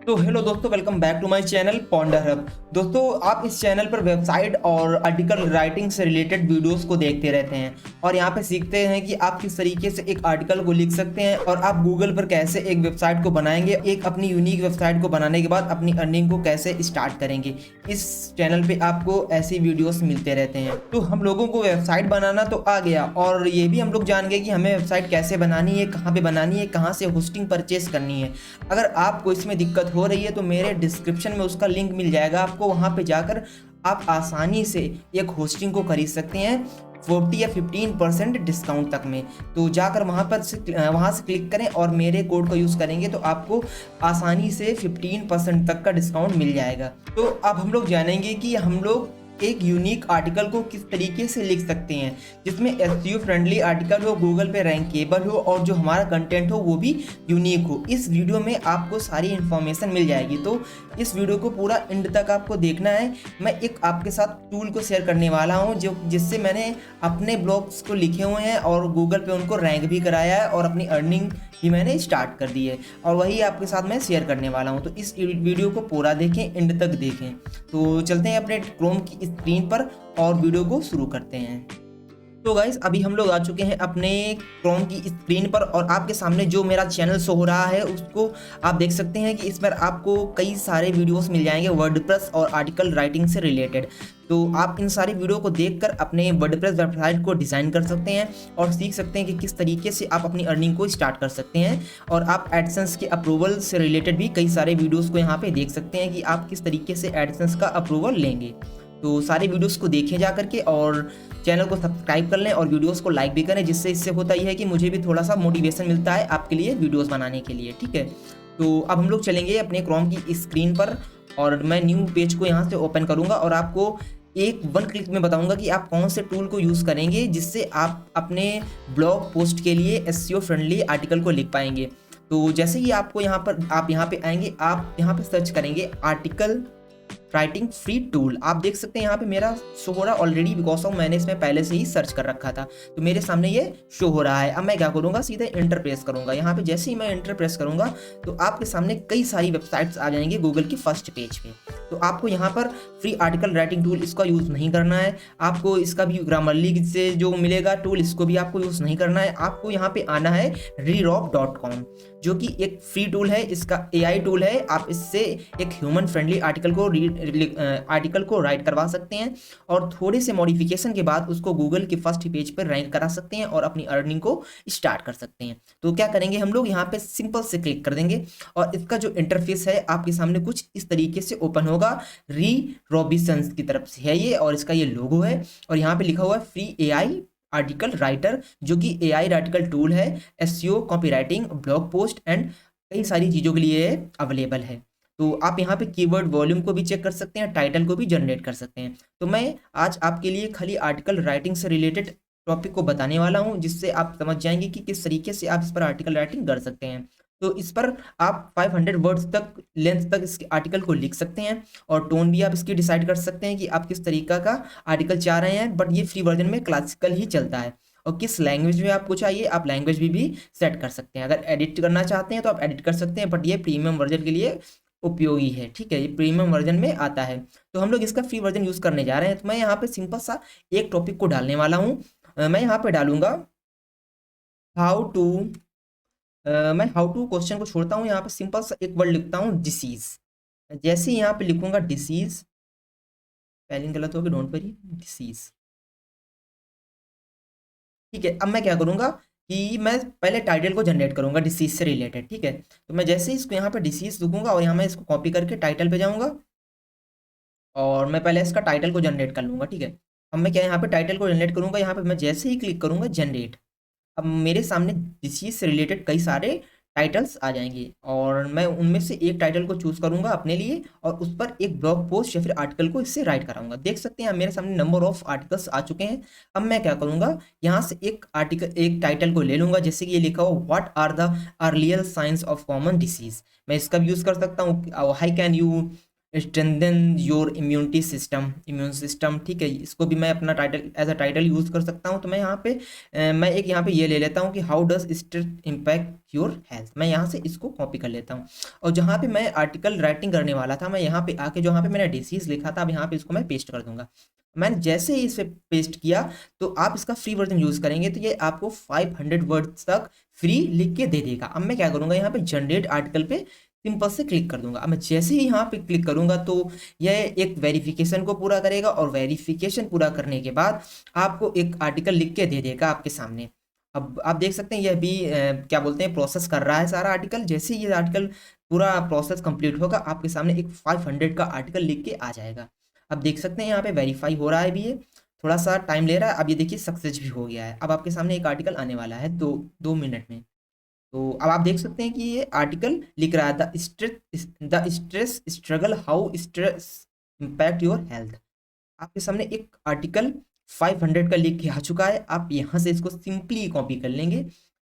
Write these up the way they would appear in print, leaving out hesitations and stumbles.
तो हेलो दोस्तों, welcome back to my channel ponder hub. दोस्तों, आप इस चैनल पर वेबसाइट और आर्टिकल राइटिंग से रिलेटेड वीडियोस को देखते रहते हैं और यहाँ पे सीखते हैं कि आप किस तरीके से एक आर्टिकल को लिख सकते हैं और आप गूगल पर कैसे एक वेबसाइट को बनाएंगे, एक अपनी यूनिक वेबसाइट को बनाने के बाद अपनी अर्निंग को कैसे स्टार्ट करेंगे। इस चैनल पे आपको ऐसी वीडियोस मिलते रहते हैं। तो हम लोगों को वेबसाइट बनाना तो आ गया और ये भी हम लोग जान गए कि हमें वेबसाइट कैसे बनानी है, कहाँ पे बनानी है, कहाँ से होस्टिंग परचेस करनी है। अगर आपको इसमें दिक्कत हो रही है तो मेरे डिस्क्रिप्शन में उसका लिंक मिल जाएगा आपको, वहाँ पे जाकर आप आसानी से एक होस्टिंग को खरीद सकते हैं 40 या 15% डिस्काउंट तक में। तो जाकर वहाँ से क्लिक करें और मेरे कोड का यूज़ करेंगे तो आपको आसानी से 15% तक का डिस्काउंट मिल जाएगा। तो अब हम लोग जानेंगे कि हम लोग एक यूनिक आर्टिकल को किस तरीके से लिख सकते हैं जिसमें एसईओ फ्रेंडली आर्टिकल हो, गूगल पे रैंकेबल हो और जो हमारा कंटेंट हो वो भी यूनिक हो। इस वीडियो में आपको सारी इन्फॉर्मेशन मिल जाएगी, तो इस वीडियो को पूरा एंड तक आपको देखना है। मैं एक आपके साथ टूल को शेयर करने वाला हूं जिससे मैंने अपने ब्लॉग्स को लिखे हुए हैं और गूगल पे उनको रैंक भी कराया है और अपनी अर्निंग भी मैंने स्टार्ट कर दी है और वही आपके साथ मैं शेयर करने वाला हूं। तो इस वीडियो को पूरा देखें, एंड तक देखें। तो चलते हैं अपने क्रोम की स्क्रीन पर और वीडियो को शुरू करते हैं। तो गाइस, अभी हम लोग आ चुके हैं अपने क्रोम की स्क्रीन पर और आपके सामने जो मेरा चैनल शो हो रहा है उसको आप देख सकते हैं कि इस पर आपको कई सारे वीडियोस मिल जाएंगे वर्डप्रेस और आर्टिकल राइटिंग से रिलेटेड। तो आप इन सारी वीडियो को देखकर अपने वर्डप्रेस वेबसाइट को डिज़ाइन कर सकते हैं और सीख सकते हैं कि किस तरीके से आप अपनी अर्निंग को स्टार्ट कर सकते हैं। और आप एडसेंस के अप्रूवल से रिलेटेड भी कई सारे वीडियोज़ को यहाँ पे देख सकते हैं कि आप किस तरीके से एडसेंस का अप्रूवल लेंगे। तो सारे वीडियोस को देखें जा करके और चैनल को सब्सक्राइब कर लें और वीडियोस को लाइक भी करें, जिससे इससे होता ही है कि मुझे भी थोड़ा सा मोटिवेशन मिलता है आपके लिए वीडियोस बनाने के लिए। ठीक है, तो अब हम लोग चलेंगे अपने क्रोम की स्क्रीन पर और मैं न्यू पेज को यहाँ से ओपन करूँगा और आपको एक वन क्लिक में बताऊंगा कि आप कौन से टूल को यूज़ करेंगे जिससे आप अपने ब्लॉग पोस्ट के लिए एसईओ फ्रेंडली आर्टिकल को लिख पाएंगे। तो जैसे ही आपको आप यहाँ पे आएंगे, आप यहाँ पे सर्च करेंगे आर्टिकल राइटिंग फ्री टूल। आप देख सकते हैं यहाँ पे मेरा शो हो रहा है ऑलरेडी, बिकॉज ऑफ मैंने इसमें पहले से ही सर्च कर रखा था तो मेरे सामने ये शो हो रहा है। अब मैं क्या करूँगा, सीधे एंटर प्रेस करूँगा। यहाँ पे जैसे ही मैं एंटर प्रेस करूँगा तो आपके सामने कई सारी वेबसाइट्स आ जाएंगे गूगल की फर्स्ट पेज पे। तो आपको यहाँ पर फ्री आर्टिकल राइटिंग टूल इसका यूज़ नहीं करना है। आपको इसका भी ग्रामरली से जो मिलेगा टूल, इसको भी आपको यूज़ नहीं करना है। आपको यहाँ पे आना है rerop.com, जो कि एक फ्री टूल है, इसका AI टूल है। आप इससे एक ह्यूमन फ्रेंडली आर्टिकल को राइट करवा सकते हैं और थोड़े से मॉडिफिकेशन के बाद उसको गूगल के फर्स्ट पेज पर रैंक करा सकते हैं और अपनी अर्निंग को स्टार्ट कर सकते हैं। तो क्या करेंगे, हम लोग यहाँ पे सिंपल से क्लिक कर देंगे और इसका जो इंटरफेस है आपके सामने कुछ इस तरीके से ओपन होगा। री रॉबिन्सन की तरफ से है ये और इसका ये लोगो है और यहाँ पे लिखा हुआ है फ्री AI आर्टिकल राइटर, जो कि AI आर्टिकल टूल है, SEO, copy writing, blog post and कई सारी चीज़ों के लिए अवेलेबल है। तो आप यहाँ पे कीवर्ड वॉल्यूम को भी चेक कर सकते हैं, टाइटल को भी जनरेट कर सकते हैं। तो मैं आज आपके लिए खाली आर्टिकल राइटिंग से रिलेटेड टॉपिक को बताने वाला हूँ, जिससे आप समझ जाएंगे कि किस तरीके से आप इस पर आर्टिकल राइटिंग कर सकते हैं। तो इस पर आप 500 वर्ड्स तक लेंथ तक इस आर्टिकल को लिख सकते हैं और टोन भी आप इसकी डिसाइड कर सकते हैं कि आप किस तरीका का आर्टिकल चाह रहे हैं। बट ये फ्री वर्जन में क्लासिकल ही चलता है और किस लैंग्वेज में आपको चाहिए आप लैंग्वेज भी सेट कर सकते हैं। अगर एडिट करना चाहते हैं तो आप एडिट कर सकते हैं, बट ये प्रीमियम वर्जन के लिए उपयोगी है। ठीक है, ये प्रीमियम वर्जन में आता है तो हम लोग इसका फ्री वर्जन यूज़ करने जा रहे हैं। तो मैं यहाँ पे सिंपल सा एक टॉपिक को डालने वाला हूँ। मैं यहाँ पे डालूंगा हाउ टू, मैं हाउ टू क्वेश्चन को छोड़ता हूँ, यहाँ पे सिंपल सा एक वर्ड लिखता हूँ डिसीज। जैसे ही यहाँ पे लिखूंगा डिसीज, स्पेलिंग गलत होगी, डोंट वरी, डिसीज। ठीक है, अब मैं क्या करूँगा कि मैं पहले टाइटल को जनरेट करूँगा डिसीज से रिलेटेड। ठीक है, तो मैं जैसे ही इसको यहाँ पे डिसीज लिखूंगा और यहाँ मैं इसको कॉपी करके टाइटल पे जाऊँगा और मैं पहले इसका टाइटल को जनरेट कर लूँगा। ठीक है, अब मैं क्या यहाँ पे टाइटल को जनरेट करूँगा, यहाँ पे मैं जैसे ही क्लिक करूँगा जनरेट, अब मेरे सामने डिसीज से रिलेटेड कई सारे टाइटल्स आ जाएंगे और मैं उनमें से एक टाइटल को चूज करूंगा अपने लिए और उस पर एक ब्लॉग पोस्ट या फिर आर्टिकल को इससे राइट कराऊंगा। देख सकते हैं मेरे सामने नंबर ऑफ आर्टिकल्स आ चुके हैं। अब मैं क्या करूंगा, यहाँ से एक टाइटल को ले लूंगा, जैसे कि ये लिखा हो what are the earlier signs of common disease. मैं इसका भी यूज कर सकता हूँ, how can you strengthen your immunity system, immune system, ठीक है। इसको भी मैं अपना title as a title use कर सकता हूँ। तो मैं यहाँ पे मैं एक यहाँ पे ये ले लेता हूँ कि how does stress impact your health. मैं यहाँ से इसको कॉपी कर लेता हूँ और जहाँ पे मैं आर्टिकल राइटिंग करने वाला था, मैं यहाँ पे आके जहाँ पे मैंने डिसीज़ लिखा था, अब यहाँ पे इसको मैं पेस्ट कर दूंगा। मैंने जैसे ही इसे पेस्ट किया तो आप इसका फ्री वर्जन यूज़ करेंगे तो ये आपको 500 वर्ड्स तक फ्री लिख के दे देगा। अब मैं क्या करूँगा, यहाँ पे जनरेट आर्टिकल पे सिंपल से क्लिक कर दूंगा। अब मैं जैसे ही यहाँ पे क्लिक करूंगा तो यह एक वेरिफिकेशन को पूरा करेगा और वेरिफिकेशन पूरा करने के बाद आपको एक आर्टिकल लिख के दे देगा आपके सामने। अब आप देख सकते हैं यह भी क्या बोलते हैं, प्रोसेस कर रहा है सारा आर्टिकल। जैसे ही ये आर्टिकल पूरा प्रोसेस कंप्लीट होगा आपके सामने एक 500 का आर्टिकल लिख के आ जाएगा। अब देख सकते हैं यहाँ पे वेरीफाई हो रहा है भी, ये थोड़ा सा टाइम ले रहा है। अब ये देखिए सक्सेस भी हो गया है। अब आपके सामने एक आर्टिकल आने वाला है 2 मिनट में। तो अब आप देख सकते हैं कि ये आर्टिकल लिख रहा है the stress struggle how stress impact your health. आपके सामने एक आर्टिकल 500 का लिख के आ चुका है। आप यहाँ से इसको सिंपली कॉपी कर लेंगे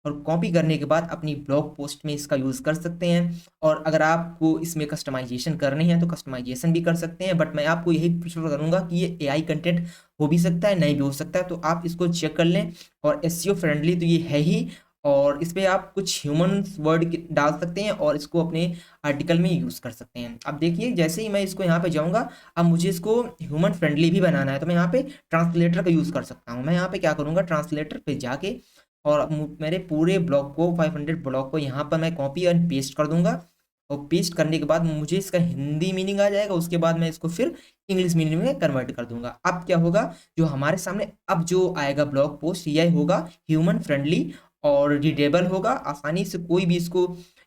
और कॉपी करने के बाद अपनी ब्लॉग पोस्ट में इसका यूज़ कर सकते हैं। और अगर आपको इसमें कस्टमाइजेशन करनी है तो कस्टमाइजेशन भी कर सकते हैं, बट मैं आपको यही प्रेफर करूँगा कि ये एआई कंटेंट हो भी सकता है, नहीं भी हो सकता है, तो आप इसको चेक कर लें। और एसईओ फ्रेंडली तो ये है ही, और इस पे आप कुछ ह्यूमन वर्ड डाल सकते हैं और इसको अपने आर्टिकल में यूज़ कर सकते हैं। अब देखिए जैसे ही मैं इसको यहाँ पे जाऊँगा, अब मुझे इसको ह्यूमन फ्रेंडली भी बनाना है तो मैं यहाँ पे ट्रांसलेटर का यूज़ कर सकता हूँ। मैं यहाँ पे क्या करूँगा, ट्रांसलेटर पे जाके और मेरे पूरे ब्लॉग को 500 ब्लॉग को यहाँ पर मैं कॉपी एंड पेस्ट कर दूंगा। और पेस्ट करने के बाद मुझे इसका हिंदी मीनिंग आ जाएगा। उसके बाद मैं इसको फिर इंग्लिश मीनिंग में कन्वर्ट कर दूंगा। अब क्या होगा, जो हमारे सामने अब जो आएगा ब्लॉग पोस्ट, यह होगा ह्यूमन फ्रेंडली और रीडेबल होगा। आसानी से कोई भी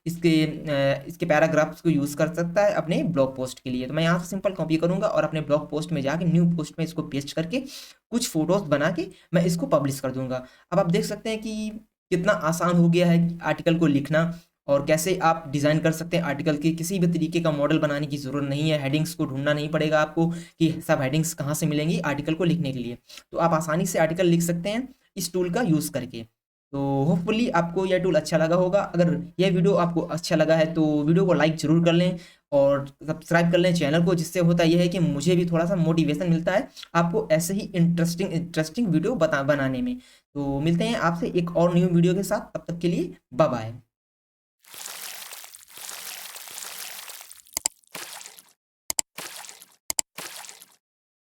इसके पैराग्राफ्स को यूज़ कर सकता है अपने ब्लॉग पोस्ट के लिए। तो मैं यहाँ से सिंपल कॉपी करूँगा और अपने ब्लॉग पोस्ट में जाके न्यू पोस्ट में इसको पेस्ट करके कुछ फोटोज बना के मैं इसको पब्लिश कर दूंगा। अब आप देख सकते हैं कि कितना आसान हो गया है आर्टिकल को लिखना, और कैसे आप डिज़ाइन कर सकते हैं आर्टिकल की। किसी भी तरीके का मॉडल बनाने की ज़रूरत नहीं है, हेडिंग्स को ढूंढना नहीं पड़ेगा आपको कि सब हेडिंग्स कहाँ से मिलेंगी आर्टिकल को लिखने के लिए। तो आप आसानी से आर्टिकल लिख सकते हैं इस टूल का यूज़ करके। तो होपफुली आपको यह टूल अच्छा लगा होगा। अगर यह वीडियो आपको अच्छा लगा है तो वीडियो को लाइक ज़रूर कर लें और सब्सक्राइब कर लें चैनल को, जिससे होता यह है कि मुझे भी थोड़ा सा मोटिवेशन मिलता है आपको ऐसे ही इंटरेस्टिंग वीडियो बनाने में। तो मिलते हैं आपसे एक और न्यू वीडियो के साथ, तब तक के लिए बाय बाय।